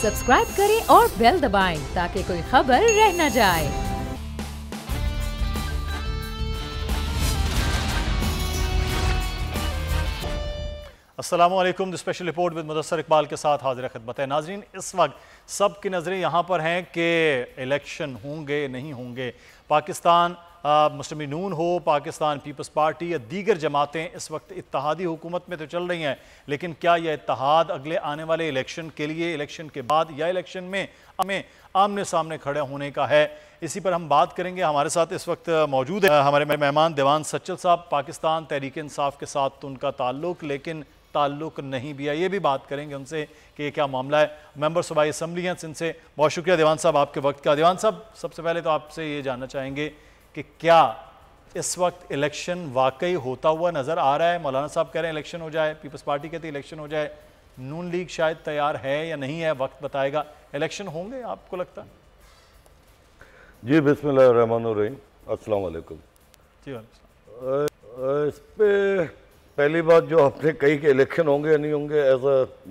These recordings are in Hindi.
सब्सक्राइब करें और बेल दबाएं ताकि कोई खबर रह न जाए। अस्सलामुअलैकुम। The special report with Mudassar Iqbal के साथ हाजिर खिदमत है। नाजरीन, इस वक्त सब की नज़रें यहाँ पर हैं कि इलेक्शन होंगे नहीं होंगे। पाकिस्तान मुस्लिम नून हो, पाकिस्तान पीपल्स पार्टी या दीगर जमातें इस वक्त इत्तेहादी हुकूमत में तो चल रही हैं, लेकिन क्या यह इत्तेहाद अगले आने वाले इलेक्शन के लिए, इलेक्शन के बाद या इलेक्शन में आमने सामने खड़े होने का है? इसी पर हम बात करेंगे। हमारे साथ इस वक्त मौजूद है हमारे मेहमान दीवान सच्चल साहब। पाकिस्तान तहरीक इंसाफ के साथ तो उनका ताल्लुक, लेकिन ताल्लुक नहीं भी है। ये भी बात करेंगे उनसे कि क्या मामला है। मेंबर सूबाई असम्बली हैं जिनसे बहुत शुक्रिया दीवान साहब आपके वक्त का। दीवान साहब, सबसे पहले तो आपसे ये जानना चाहेंगे कि क्या इस वक्त इलेक्शन वाकई होता हुआ नज़र आ रहा है? मौलाना साहब कह रहे हैं इलेक्शन हो जाए, पीपल्स पार्टी कहती है इलेक्शन हो जाए, नून लीग शायद तैयार है या नहीं है, वक्त बताएगा। इलेक्शन होंगे आपको लगता है? जी बिस्मिल्लाहिर्रहमानिर्रहीम, अस्सलाम वालेकुम। जी इस पे पहली बात जो आपने कही कि इलेक्शन होंगे या नहीं होंगे,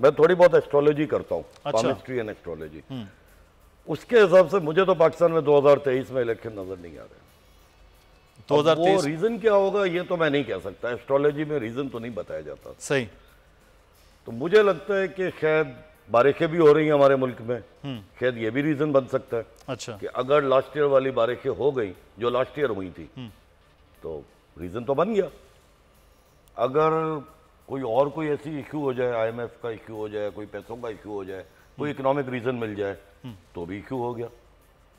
मैं थोड़ी बहुत एस्ट्रोलॉजी करता हूँ, पामिस्ट्री एंड एस्ट्रोलॉजी। उसके हिसाब से मुझे तो पाकिस्तान में 2023 में इलेक्शन नजर नहीं आ रहे। 2023 वो रीजन क्या होगा ये तो मैं नहीं कह सकता, एस्ट्रोलॉजी में रीजन तो नहीं बताया जाता। सही। तो मुझे लगता है कि शायद बारिशें भी हो रही हैं हमारे मुल्क में, शायद ये भी रीजन बन सकता है। अच्छा। कि अगर लास्ट ईयर वाली बारिशें हो गई जो लास्ट ईयर हुई थी तो रीजन तो बन गया। अगर कोई ऐसी इश्यू हो जाए, IMF का इश्यू हो जाए, कोई पैसों का इश्यू हो जाए, कोई इकोनॉमिक रीजन मिल जाए तो भी इश्यू हो गया।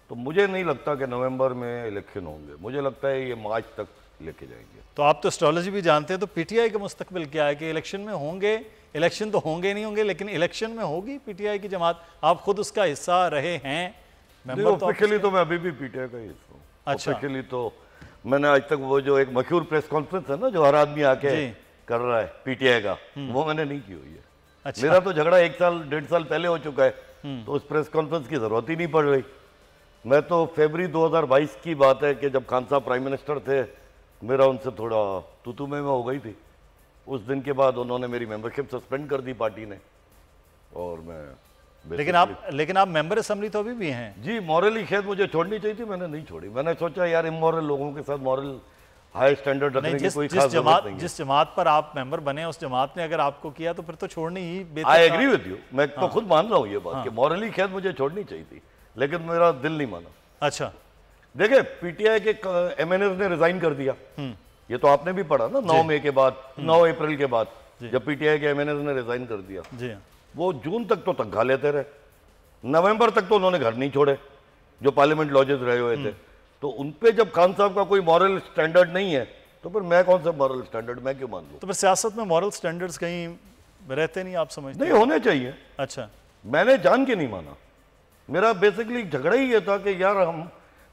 तो मुझे नहीं लगता कि नवंबर में इलेक्शन होंगे, मुझे लगता है ये मार्च तक लेके जाएंगे। तो आप तो एस्ट्रोलॉजी भी जानते हैं, तो PTI का मुस्तकबिल क्या है कि इलेक्शन में होंगे? इलेक्शन तो होंगे नहीं होंगे, लेकिन इलेक्शन में होगी PTI की जमात। आप खुद उसका हिस्सा रहे हैं। ऑफिशियली तो मैं अभी भी PTI का हिस्सा हूँ। अच्छा। ऑफिशियली तो मैंने आज तक वो जो एक मशहूर प्रेस कॉन्फ्रेंस है ना जो हर आदमी आके कर रहा है PTI का, वो मैंने नहीं की हुई है। अच्छा। मेरा तो झगड़ा 1 साल 1.5 साल पहले हो चुका है, तो उस प्रेस कॉन्फ्रेंस की जरूरत ही नहीं पड़ रही। मैं तो फरवरी 2022 की बात है कि जब खान साहब प्राइम मिनिस्टर थे, मेरा उनसे थोड़ा तू में हो गई थी। उस दिन के बाद उन्होंने मेरी मेंबरशिप सस्पेंड कर दी पार्टी ने, और मैं लेकिन आप मेंबर असेंबली तो अभी भी हैं। जी, मॉरली शायद मुझे छोड़नी चाहिए थी, मैंने नहीं छोड़ी। मैंने सोचा यार इमोरल लोगों के साथ मॉरल हाई स्टैंडर्ड रखने की कोई खास जरूरत नहीं है। जिस जमात पर आप मेंबर बने, उस जमात ने अगर आपको किया तो फिर तो छोड़नी ही बेहतर। आई एग्री विद यू, मैं तो खुद मान रहा हूँ ये बात कि मॉरली शायद मुझे छोड़नी चाहिए थी, लेकिन मेरा दिल नहीं माना। अच्छा। देखिए, PTI के MNAs ने रिजाइन कर दिया, ये तो आपने भी पढ़ा ना, 9 मई के बाद, 9 अप्रैल के बाद जब PTI के MNAs ने रिजाइन कर दिया, वो जून तक तो तनख्वाह लेते रहे, नवंबर तक तो उन्होंने घर नहीं छोड़े जो पार्लियामेंट लॉजेस रहे हुए थे। तो उनपे जब खान साहब का कोई मॉरल स्टैंडर्ड नहीं है तो फिर मैं कौन सा मॉरल स्टैंडर्ड मैं क्यों मान लूं? तो फिर सियासत में मॉरल स्टैंडर्ड्स कहीं रहते नहीं, आप समझते? नहीं, होने चाहिए। अच्छा। मैंने जान के नहीं माना। मेरा बेसिकली झगड़ा ही ये था कि यार हम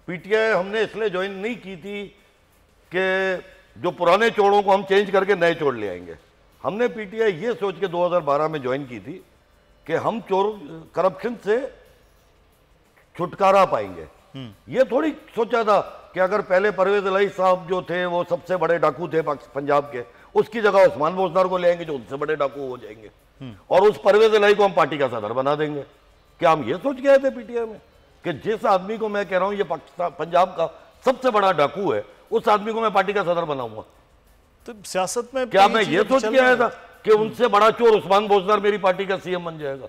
PTI हमने इसलिए ज्वाइन नहीं की थी कि जो पुराने चोरों को हम चेंज करके नए चोर ले आएंगे। हमने PTI ये सोच के 2012 में ज्वाइन की थी कि हम करप्शन से छुटकारा पाएंगे। ये थोड़ी सोचा था कि अगर पहले परवेज इलाही साहब जो थे वो सबसे बड़े डाकू थे पंजाब के, उसकी जगह उस्मान बोजदार को ले आएंगे जो उनसे बड़े डाकू हो जाएंगे, और उस परवेज इलाही को हम पार्टी का सदर बना देंगे। क्या हम ये सोच के आए थे PTI में कि जिस आदमी को मैं कह रहा हूं ये पाकिस्तान पंजाब का सबसे बड़ा डाकू है, उस आदमी को मैं पार्टी का सदर बनाऊंगा? तो सियासत में क्या मैं ये सोच के आया था कि उनसे बड़ा चोर उस्मान बोजदार मेरी पार्टी का CM बन जाएगा?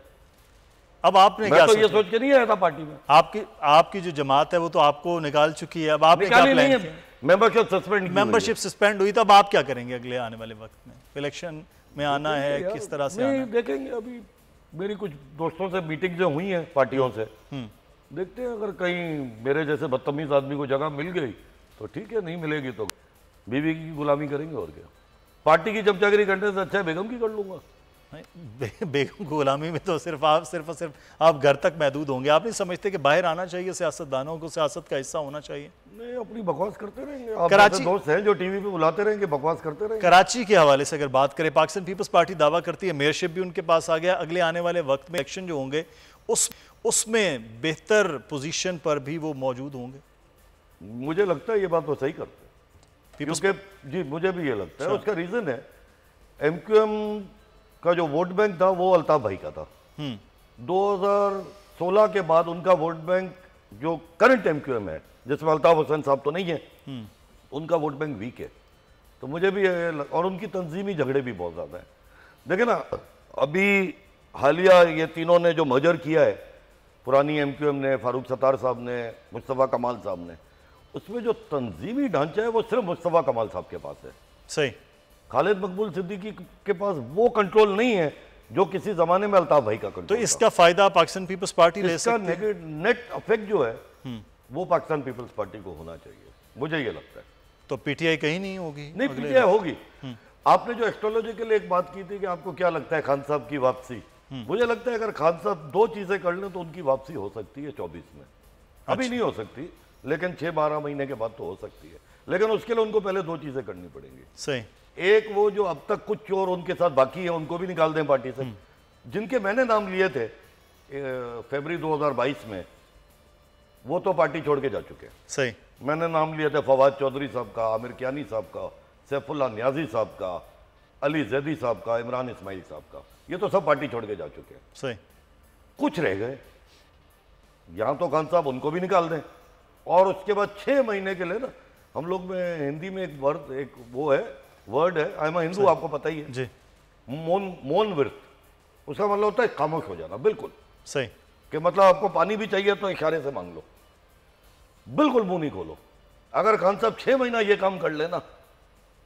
अब आपने क्या तो ये सोच के नहीं आया था पार्टी में। आपकी जो जमात है वो तो आपको निकाल चुकी है, अब आपने क्या प्लान किया? मेंबरशिप सस्पेंड हुई, तो अब आप क्या करेंगे अगले आने वाले वक्त में? इलेक्शन में आना है, किस तरह से आना है? देखेंगे। अभी मेरी कुछ दोस्तों से मीटिंग जो हुई है पार्टियों से, देखते हैं अगर कहीं मेरे जैसे बदतमीज आदमी को जगह मिल गई तो ठीक है, नहीं मिलेगी तो बीवी की गुलामी करेंगे और क्या। पार्टी की चमचागिरी करने से अच्छा है बेगम की कर लूंगा। बेगम को गुलामी में तो सिर्फ आप घर तक महदूद होंगे। आप नहीं समझते कि बाहर आना चाहिए? सियासतदानों को सियासत का हिस्सा होना चाहिए। नहीं, अपनी बकवास करते रहेंगे। आप कराची दोस्त हैं जो टीवी पे बुलाते रहेंगे, बकवास करते रहेंगे। कराची के हवाले से अगर बात करें, पाकिस्तान पीपल्स पार्टी दावा करती है मेयरशिप भी उनके पास आ गया। अगले आने वाले वक्त में इलेक्शन जो होंगे उसमें बेहतर पोजीशन पर भी वो मौजूद होंगे। मुझे लगता है ये बात वो सही करते हैं, क्योंकि जी मुझे भी ये लगता है। उसका रीजन है MQM का जो वोट बैंक था वो अल्ताफ भाई का था, 2016 के बाद उनका वोट बैंक जो करंट MQM है, जिसमें अल्ताफ हुसैन साहब तो नहीं है, उनका वोट बैंक वीक है। तो मुझे भी और उनकी तंजीमी झगड़े भी बहुत ज़्यादा है। देखिए ना, अभी हालिया ये तीनों ने जो मर्जर किया है, पुरानी MQM ने, फारूक सत्तार साहब ने, मुस्तफ़ा कमाल साहब ने, उसमें जो तंजीमी ढांचा है वो सिर्फ मुस्तफ़ा कमाल साहब के पास है। सही। खालिद मकबूल सिद्दीकी के पास वो कंट्रोल नहीं है जो किसी जमाने में अल्ताफ भाई का कंट्रोल। तो इसका फायदा पाकिस्तान पीपल्स पार्टी ले सकती है? नेट इफेक्ट जो है वो पाकिस्तान पीपल्स पार्टी को होना चाहिए, मुझे ये लगता है। तो PTI कहीं नहीं होगी? नहीं, PTI होगी। आपने जो एस्ट्रोलॉजिकल एक बात की थी कि आपको क्या लगता है खान साहब की वापसी, मुझे लगता है अगर खान साहब दो चीजें कर लें तो उनकी वापसी हो सकती है 24 में। अभी नहीं हो सकती, लेकिन 6-12 महीने के बाद तो हो सकती है। लेकिन उसके लिए उनको पहले दो चीजें करनी पड़ेंगी। सही। एक, वो जो अब तक कुछ चोर उनके साथ बाकी है उनको भी निकाल दें पार्टी से, जिनके मैंने नाम लिए थे फरवरी 2022 में, वो तो पार्टी छोड़ के जा चुके हैं। सही। मैंने नाम लिए थे फवाद चौधरी साहब का, आमिर कियानी साहब का, सैफुल्लाह न्याजी साहब का, अली जैदी साहब का, इमरान इस्माइल साहब का, ये तो सब पार्टी छोड़ के जा चुके हैं। सही। कुछ रह गए, यहां तो खान साहब उनको भी निकाल दें, और उसके बाद 6 महीने के लिए ना, हम लोग में हिंदी में एक वर्ड है, आई एम हिंदू, आपको पता ही है जी, मौन व्रत। उसका मतलब होता है खामोश हो जाना, बिल्कुल सही, कि मतलब आपको पानी भी चाहिए तो इशारे से मांग लो, बिल्कुल मुंह नहीं खोलो। अगर खान साहब 6 महीना ये काम कर लेना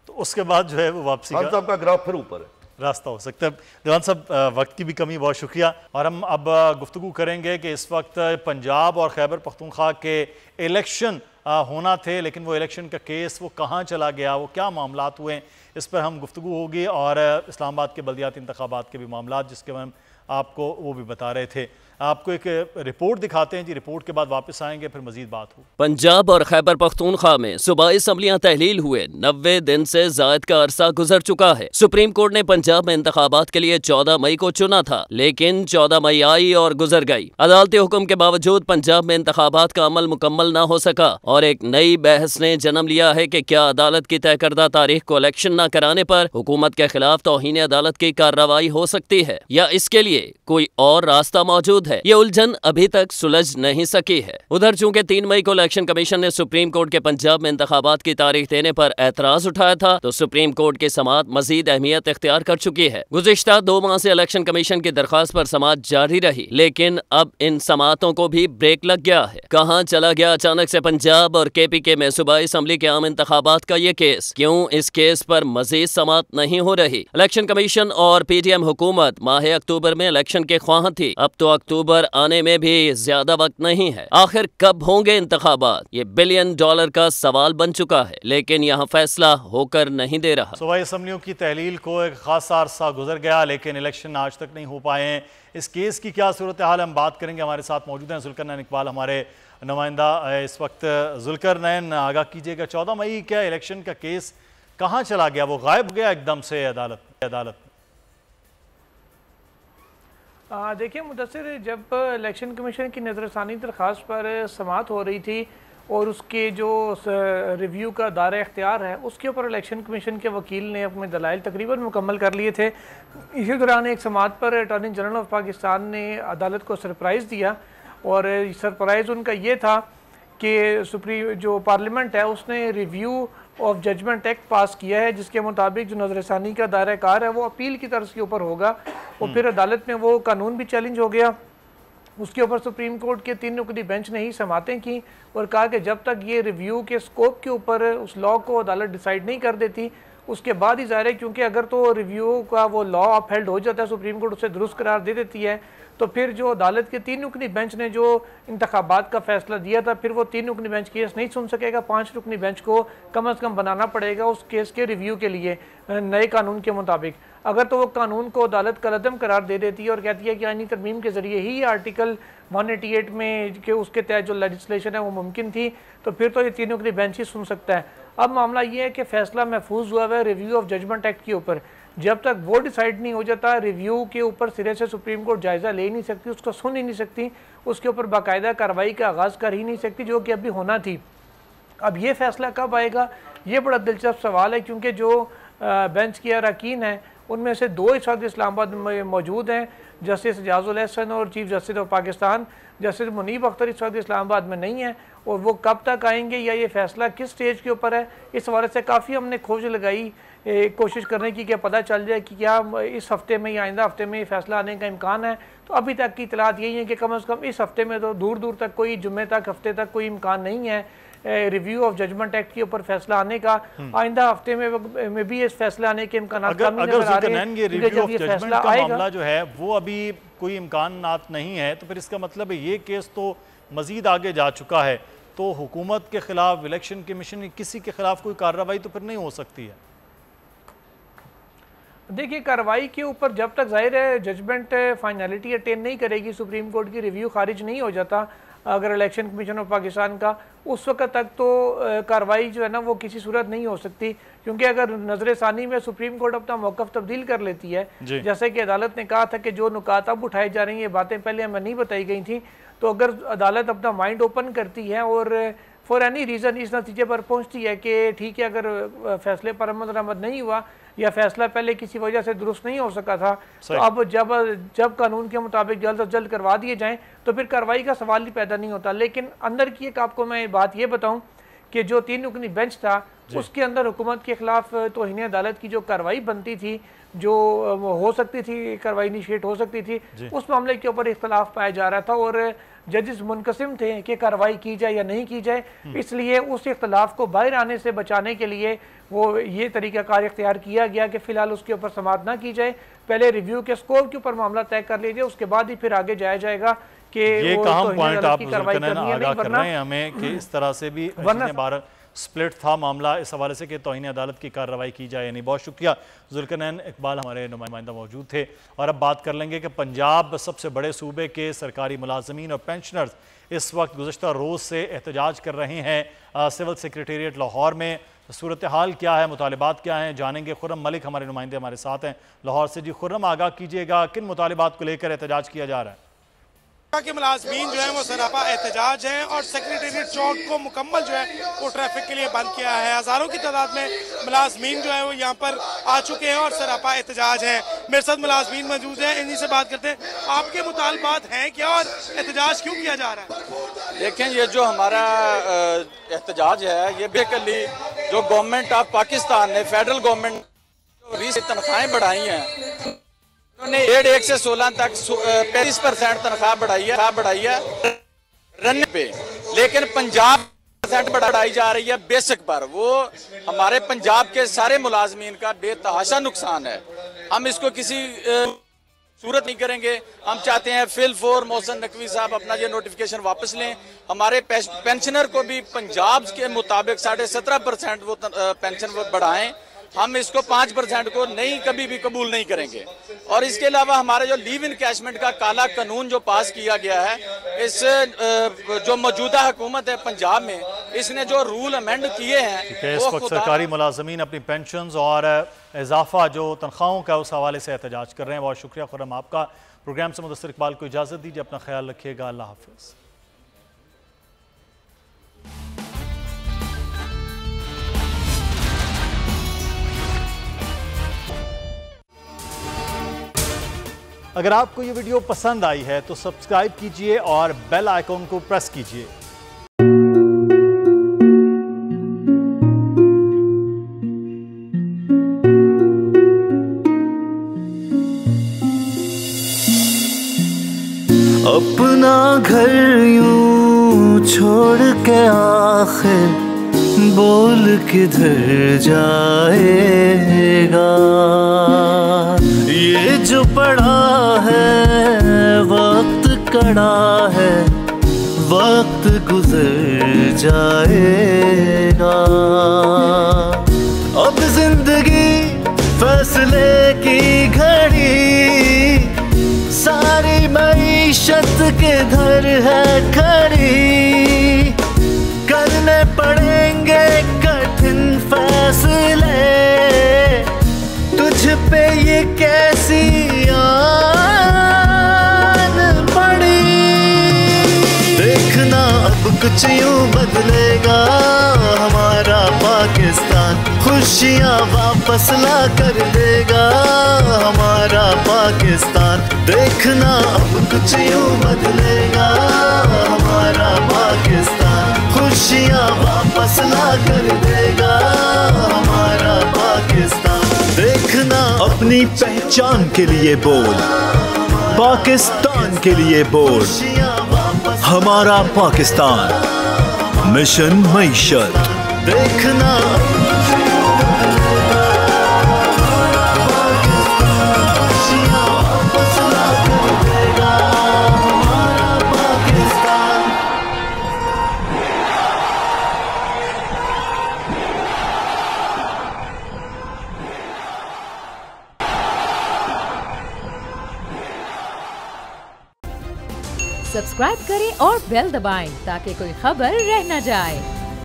तो उसके बाद जो है वो वापसी खान साहब का ग्राफ फिर ऊपर है, रास्ता हो सकता है। दीवान साहब, वक्त की भी कमी, बहुत शुक्रिया। और हम अब गुफ्तगू करेंगे कि इस वक्त पंजाब और खैबर पख्तूनख्वा के इलेक्शन होना थे, लेकिन वो इलेक्शन का केस वो कहाँ चला गया, वो क्या मामलात हुए, इस पर हम गुफ्तगू होगी। और इस्लामाबाद के बल्दियाती इंतखाबात के भी मामलात, जिसके हम आपको वो भी बता रहे थे। आपको एक रिपोर्ट दिखाते हैं जी, रिपोर्ट के बाद वापस आएंगे, फिर मजीद बात हो। पंजाब और खैबर पख्तूनख्वा में सूबाई असम्बलियां तहलील हुए 90 दिन से जायद का अरसा गुजर चुका है। सुप्रीम कोर्ट ने पंजाब में इंतखाबात के लिए 14 मई को चुना था, लेकिन 14 मई आई और गुजर गई। अदालती हुक्म के बावजूद पंजाब में इंतखाबात का अमल मुकम्मल न हो सका और एक नई बहस ने जन्म लिया है कि क्या अदालत की तय करदा तारीख को इलेक्शन न कराने पर हुकूमत के खिलाफ तौहीन अदालत की कार्रवाई हो सकती है, या इसके लिए कोई और रास्ता मौजूद है। ये उलझन अभी तक सुलझ नहीं सकी है। उधर चूंकि 3 मई को इलेक्शन कमीशन ने सुप्रीम कोर्ट के पंजाब में इंतखाबात की तारीख देने पर एतराज उठाया था, तो सुप्रीम कोर्ट की समाअत मजीद अहमियत इख्तियार कर चुकी है। गुज़िश्ता 2 माह से इलेक्शन कमीशन की दरखास्त पर समाअत जारी रही, लेकिन अब इन समाअतों को भी ब्रेक लग गया है। कहाँ चला गया अचानक से पंजाब और KPK में सूबाई असम्बली के आम इंतखाबात का ये केस? क्यों इस केस पर मजीद समाअत नहीं हो रही? इलेक्शन कमीशन और PTM हुकूमत माह अक्टूबर में इलेक्शन के ख्वाह थी, अब तो अक्टूबर आने में भी ज्यादा वक्त नहीं है। आखिर कब होंगे इंतखाबात? ये $1 बिलियन का सवाल बन चुका है, लेकिन यहाँ फैसला होकर नहीं दे रहा। सूबाई असम्बलियों की तहलील को एक खासा अरसा गुजर गया, लेकिन इलेक्शन आज तक नहीं हो पाए हैं। इस केस की क्या सूरत हाल, हम बात करेंगे। हमारे साथ मौजूद हैं जुल्करनैन इकबाल, हमारे नुमाइंदा इस वक्त। जुल्करनैन, आगाह कीजिएगा, 14 मई क्या इलेक्शन का केस कहाँ चला गया? वो गायब हो गया एकदम से अदालत? देखिए मुदस्सिर, जब इलेक्शन कमीशन की नज़रसानी दरख्वास्त पर समाअत हो रही थी और उसके जो रिव्यू का दायरा इख्तियार है, उसके ऊपर इलेक्शन कमीशन के वकील ने अपने दलाइल तकरीबन मुकम्मल कर लिए थे। इसी दौरान एक समाअत पर अटॉर्नी जनरल ऑफ पाकिस्तान ने अदालत को सरप्राइज़ दिया, और सरप्राइज़ उनका ये था कि जो पार्लियामेंट है उसने review of judgment act pass किया है, जिसके मुताबिक जो नज़रसानी का दायरा कार है वो अपील की तर्ज के ऊपर होगा, और फिर अदालत में वो कानून भी चैलेंज हो गया। उसके ऊपर सुप्रीम कोर्ट के 3 नुकदी बेंच ने ही समातें की और कहा कि जब तक ये रिव्यू के स्कोप के ऊपर उस लॉ को अदालत डिसाइड नहीं कर देती, उसके बाद ही ज़ाहिर है, क्योंकि अगर तो रिव्यू का वो लॉ अपहेल्ड हो जाता है, सुप्रीम कोर्ट उसे दुरुस्त करार दे देती है, तो फिर जो अदालत के 3 रुकनी बेंच ने जो इंतखाबात का फैसला दिया था, फिर वो 3 रुकनी बेंच केस नहीं सुन सकेगा। 5 रुकनी बेंच को कम अज़ कम बनाना पड़ेगा उस केस के रिव्यू के लिए नए कानून के मुताबिक। अगर तो वो कानून को अदालत कलअदम करार दे देती है और कहती है कि आईनी तरमीम के ज़रिए ही आर्टिकल 188 में के उसके तहत जो लेजिस्लेशन है वो मुमकिन थी, तो फिर तो ये 3 रुकनी बेंच ही सुन सकता है। अब मामला ये है कि फ़ैसला महफूज हुआ है रिव्यू ऑफ जजमेंट एक्ट के ऊपर। जब तक वो डिसाइड नहीं हो जाता, रिव्यू के ऊपर सिरे से सुप्रीम कोर्ट जायज़ा ले नहीं सकती, उसको सुन ही नहीं सकती, उसके ऊपर बाकायदा कार्रवाई का आगाज़ कर ही नहीं सकती, जो कि अभी होना थी। अब ये फैसला कब आएगा, ये बड़ा दिलचस्प सवाल है, क्योंकि जो बेंच के अरकान हैं उनमें से 2 इस वक्त इस्लामाबाद में मौजूद हैं, जस्टिस एजाजुल एहसन और chief justice of Pakistan justice Munib Akhtar इस वक्त इस्लामाबाद में नहीं है, और वो कब तक आएंगे या ये फैसला किस स्टेज के ऊपर है, इस हवाले से काफ़ी हमने खोज लगाई कोशिश करने की कि पता चल जाए कि क्या इस हफ्ते में या आइंदा हफ्ते में ये फैसला आने का इम्कान है। तो अभी तक की इतलात यही है कि कम से कम इस हफ्ते में तो दूर दूर तक कोई जुम्मे तक हफ्ते तक कोई इम्कान नहीं है रिव्यू ऑफ जजमेंट एक्ट के ऊपर फैसला आने का। आइंदा हफ्ते में भी इस फैसला आने के इम्कान मामला जो है वो अभी कोई इम्कान नहीं है, तो फिर इसका मतलब है ये केस तो मजीद आगे जा चुका है, तो हुकूमत के खिलाफ, इलेक्शन कमीशन किसी के खिलाफ कोई कार्रवाई तो फिर नहीं हो सकती है। देखिए, कार्रवाई के ऊपर जब तक जाहिर है जजमेंट फाइनलिटी अटेन नहीं करेगी, सुप्रीम कोर्ट की रिव्यू खारिज नहीं हो जाता अगर इलेक्शन कमीशन ऑफ पाकिस्तान का, उस वक्त तक तो कार्रवाई जो है ना वो किसी सूरत नहीं हो सकती, क्योंकि अगर नजर सानी में सुप्रीम कोर्ट अपना मौक़िफ़ तब्दील कर लेती है, जैसे कि अदालत ने कहा था कि जो नुकात अब उठाई जा रही हैं बातें पहले हमें नहीं बताई गई थी, तो अगर अदालत अपना माइंड ओपन करती है और फॉर एनी रीज़न इस नतीजे पर पहुँचती है कि ठीक है, अगर फैसले पर अमल दरामद नहीं हुआ या फैसला पहले किसी वजह से दुरुस्त नहीं हो सका था, तो अब जब कानून के मुताबिक जल्द अज जल्द करवा दिए जाएं तो फिर कार्रवाई का सवाल ही पैदा नहीं होता। लेकिन अंदर की एक आपको मैं बात ये बताऊं कि जो 3 रुकनी बेंच था उसके अंदर हुकूमत के खिलाफ तौहीन अदालत की जो कार्रवाई बनती थी, जो हो सकती थी, कार्रवाई इनिशिएट हो सकती थी, उस मामले के ऊपर इख्तलाफ पाया जा रहा था और जजेस मुनकसिम थे कि कार्रवाई की जाए या नहीं की जाए। इसलिए उस इख्तलाफ को बाहर आने से बचाने के लिए वो ये तरीक़ाकार इख्तियार किया गया कि फ़िलहाल उसके ऊपर समाअत ना की जाए, पहले रिव्यू के स्कोप के ऊपर मामला तय कर लिया जाए, उसके बाद ही फिर आगे जाया जाएगा कि ये अहम पॉइंट आप आगाह कर रहे हैं हमें कि इस तरह से भी स्प्लिट था मामला, इस हवाले से कि तौहीन अदालत की कार्रवाई की जाए नहीं। बहुत शुक्रिया जुल्करनैन इकबाल, हमारे नुमाइंदा मौजूद थे। और अब बात कर लेंगे कि पंजाब सबसे बड़े सूबे के सरकारी मुलाजमीन और पेंशनर्स इस वक्त गुज़श्ता रोज़ से एहतजाज कर रहे हैं सिविल सेक्रेटेरिएट लाहौर में। सूरत हाल क्या है, मुतालिबात क्या हैं, जानेंगे। खुर्रम मलिक हमारे नुमाइंदे हमारे साथ हैं लाहौर से। जी खुर्रम, आगाह कीजिएगा, किन मुतालिबात को लेकर एहतजाज किया जा रहा है? के मुलाजमीन जो है वो सरापा एहतजाज हैं और सेक्रेटेरिएट चौक को मुकम्मल जो है वो ट्रैफिक के लिए बंद किया है। हज़ारों की तादाद में मुलाजमीन जो है वो यहाँ पर आ चुके हैं और सरापा एहतजाज है। मेरे साथ मुलाजमीन मौजूद हैं, इन्हीं से बात करते हैं। आपके मुतालबात हैं क्या और एहतजाज क्यों किया जा रहा है? देखें, ये जो हमारा एहतजाज है ये बेसिकली जो गवर्नमेंट ऑफ पाकिस्तान ने, फेडरल गवर्नमेंट जो तनख्वाहें बढ़ाई हैं, उन्होंने 1 से 16 तक 35% तनख्वाह बढ़ाई है रन पे, लेकिन 50% बढ़ाई जा रही है बेसिक पर। वो हमारे पंजाब के सारे मुलाजमीन का बेतहाशा नुकसान है। हम इसको किसी सूरत नहीं करेंगे। हम चाहते हैं फिल फोर मोहसिन नकवी साहब अपना ये नोटिफिकेशन वापस लें। हमारे पेंशनर को भी पंजाब के मुताबिक 17.5% वो पेंशन बढ़ाएं। हम इसको 5% को नहीं कभी भी कबूल नहीं करेंगे। और इसके अलावा हमारे जो लीव इनकैशमेंट का काला कानून जो पास किया गया है, इस जो मौजूदा हुकूमत है पंजाब में, इसने जो रूल अमेंड किए हैं, इस वक्त सरकारी मुलाजमीन अपनी पेंशन और इजाफा जो तनख्वाहों का उस हवाले से एहतजाज कर रहे हैं। बहुत शुक्रिया खुर्रम आपका। प्रोग्राम से मुदस्सिर इकबाल को इजाज़त दीजिए, अपना ख्याल रखिएगा, अल्लाह हाफिज़। अगर आपको ये वीडियो पसंद आई है तो सब्सक्राइब कीजिए और बेल आइकॉन को प्रेस कीजिए। अपना घर यूं छोड़ के आखिर बोल किधर जाएगा। ये जो पड़ा है वक्त कड़ा है, वक्त गुजर जाएगा। अब जिंदगी फैसले की घड़ी, सारी मईशत के घर है खड़ी। करने पड़ेंगे कठिन फैसले, तुझ पे ये कैसी आन पड़ी। देखना अब कुछ यूं बदलेगा हमारा पाकिस्तान, खुश खुशियाँ वापस ला कर देगा हमारा पाकिस्तान। देखना अब कुछ यूं बदलेगा हमारा पाकिस्तान। खुशियाँ वापस ला कर देगा हमारा पाकिस्तान। देखना अपनी पहचान के लिए बोल, पाकिस्तान के लिए बोल, हमारा पाकिस्तान। मिशन मईशत। देखना सब्सक्राइब करें और बेल दबाएं ताकि कोई खबर रह न जाए।